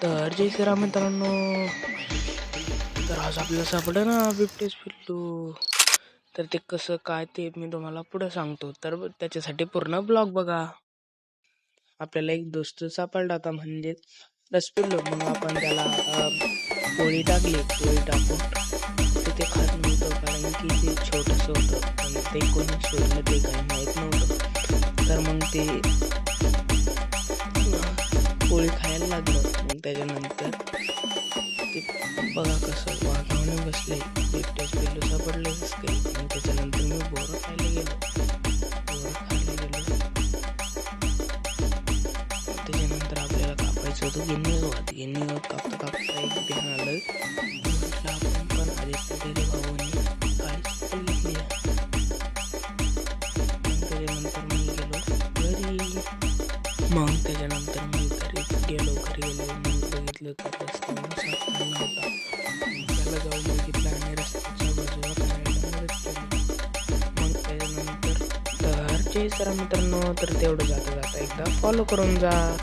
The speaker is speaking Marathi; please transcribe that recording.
तर जय श्रीराम मित्रांनो. तर आज आपल्याला सापडलं ना बिबटेच पिल्लू. तर ते कसं काय ते मी तुम्हाला पुढे सांगतो. तर त्याच्यासाठी पूर्ण ब्लॉग बघा. आपल्याला एक दोस्त सापडला होता, म्हणजे पिल्लू. मग आपण त्याला पोळी टाकली. पोळी टाकून ते खात नव्हतं, कारण की ते छोटंसं होतं आणि ते कोणी सोडलं ते काही माहीत नव्हतं. तर मग ते पोळी खायला लागलं. मग त्याच्यानंतर ते बघा कसं वाघावणे बसले. बिबट्याच पिल्लू सापडलेच काही. मग त्याच्यानंतर मी बोरं खायला गेलो. त्याच्यानंतर आपल्याला कापायचं होतं गिन्नी गवत कापता कापता एक ध्यान आलं. म्हटलं आपण पण आदित्य भाऊनी काळी चप्पल घेतली. त्याच्यानंतर मी गेलो घरी. मग त्याच्यानंतर मी घरी गेलो. मग बघितलं तर रस्त्यावर साप पडला होता. त्याला जाऊन बघितलं आणि रस्त्याच्या बाजूला काढायला मदत केली. मग त्याच्यानंतर तर जय सर मित्रांनो, तर तेवढं जाता एकदा फॉलो करून जा.